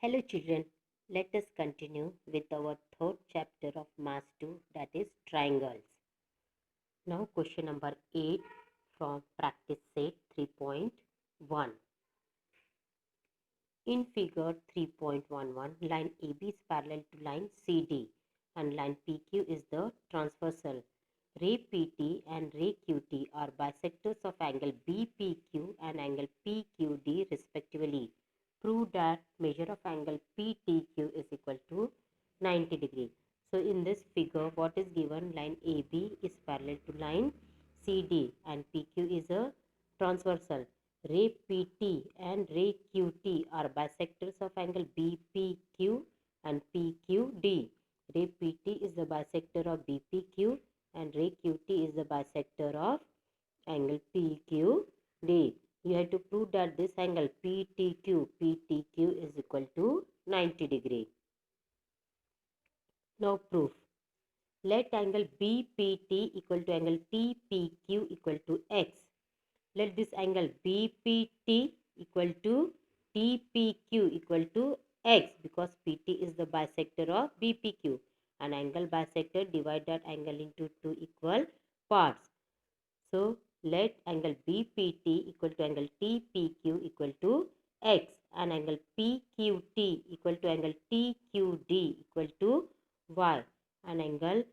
Hello children, let us continue with our third chapter of Math 2, that is triangles. Now question number 8 from practice set 3.1. In figure 3.11, line AB is parallel to line CD and line PQ is the transversal. Ray PT and ray QT are bisectors of angle BPQ and angle PQD respectively. Prove that measure of angle PTQ is equal to 90 degree. So in this figure, what is given? Line AB is parallel to line CD and PQ is a transversal. Ray PT and ray QT are bisectors of angle BPQ and PQD. Ray PT is the bisector of BPQ and ray QT is the bisector of angle PQD. You have to prove that this angle PTQ is equal to 90 degree. Now proof. Let angle BPT equal to angle TPQ equal to X. Let this angle BPT equal to TPQ equal to X because PT is the bisector of BPQ. An angle bisector divide that angle into two equal parts. So let angle BPT equal to angle TPQ equal to X and angle PQT equal to angle TQD equal to Y and angle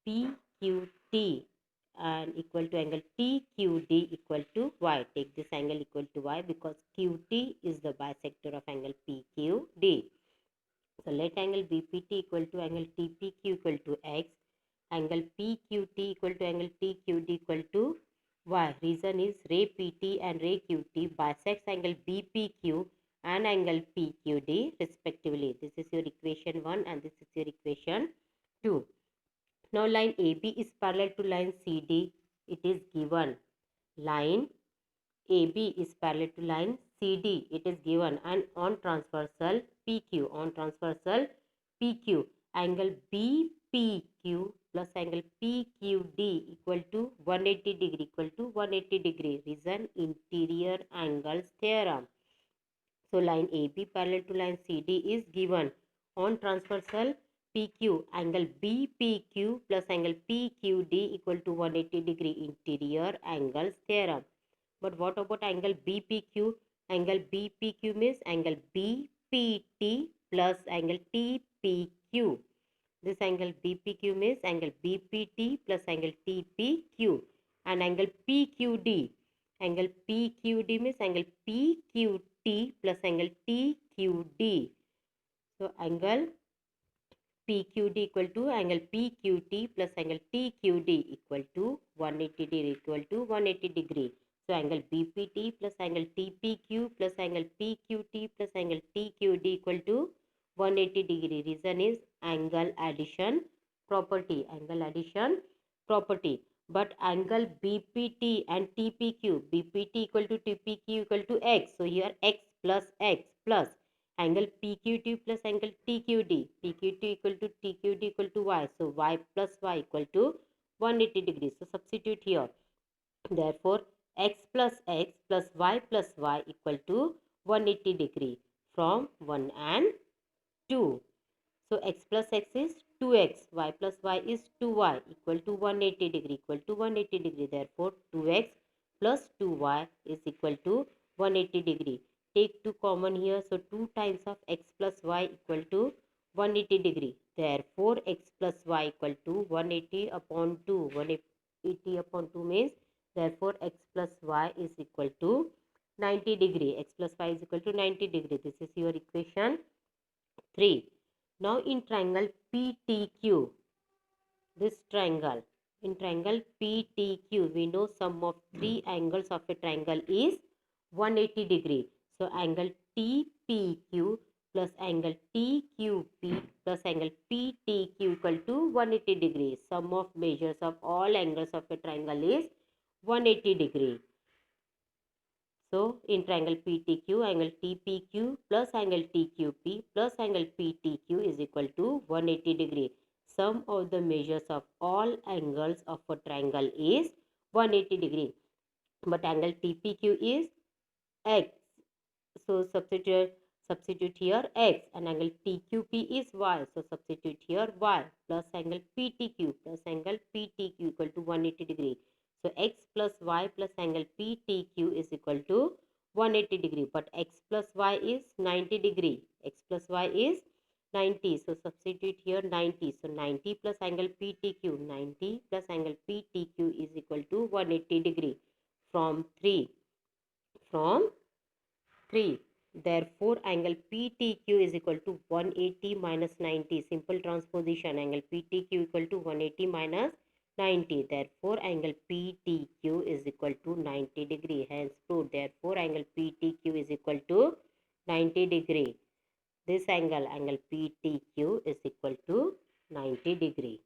PQT and equal to angle TQD equal to Y. Take this angle equal to Y because QT is the bisector of angle PQD. So let angle BPT equal to angle TPQ equal to X, angle PQT equal to angle TQD equal to Y. Reason is ray PT and ray QT bisects angle BPQ and angle PQD respectively. This is your equation 1 and this is your equation 2. Now line AB is parallel to line CD. It is given. Line AB is parallel to line CD. It is given and on transversal PQ. On transversal PQ. Angle BPQ plus angle PQD equal to 180 degree equal to 180 degree. Reason interior angles theorem. So line AB parallel to line CD is given. On transversal PQ, angle BPQ plus angle PQD equal to 180 degree interior angles theorem. But what about angle BPQ? Angle BPQ means angle BPT plus angle TPQ. This angle BPQ means angle BPT plus angle TPQ. And angle PQD. Angle PQD means angle PQT plus angle TQD. So angle PQD equal to angle PQT plus angle TQD equal to 180 degree equal to 180 degree. So angle BPT plus angle TPQ plus angle PQT plus angle TQD equal to 180 degree. Reason is angle addition property. Angle addition property. But angle BPT and TPQ, BPT equal to TPQ equal to X. So here X plus angle PQT plus angle TQD. PQT equal to TQD equal to Y. So Y plus Y equal to 180 degrees. So substitute here. Therefore, X plus Y plus Y equal to 180 degree from 1 and 2. So X plus X is 2X. Y plus Y is 2Y equal to 180 degree equal to 180 degree. Therefore, 2X plus 2Y is equal to 180 degree. Take 2 common here. So 2 times of X plus Y equal to 180 degree. Therefore, X plus Y equal to 180 upon 2. 180 upon 2 means therefore X plus Y is equal to 90 degree. X plus Y is equal to 90 degree. This is your equation 3. Now in triangle PTQ, this triangle, in triangle PTQ, we know sum of 3 angles of a triangle is 180 degree. So angle TPQ plus angle TQP plus angle PTQ equal to 180 degree. Sum of measures of all angles of a triangle is 180 degree. So, in triangle PTQ, angle TPQ plus angle TQP plus angle PTQ is equal to 180 degree. Sum of the measures of all angles of a triangle is 180 degree. But angle TPQ is X. So, substitute Substitute here x, and angle TQP is y. So substitute here y plus angle PTQ plus angle PTQ equal to 180 degree. So x plus y plus angle PTQ is equal to 180 degree. But x plus y is 90 degree. X plus y is 90. So substitute here 90. So 90 plus angle PTQ. 90 plus angle PTQ is equal to 180 degree. From 3. From 3. Therefore, angle PTQ is equal to 180 minus 90. Simple transposition. Angle PTQ equal to 180 minus 90. Therefore, angle PTQ is equal to 90 degree. Hence, proved. Therefore, angle PTQ is equal to 90 degree. This angle PTQ is equal to 90 degree.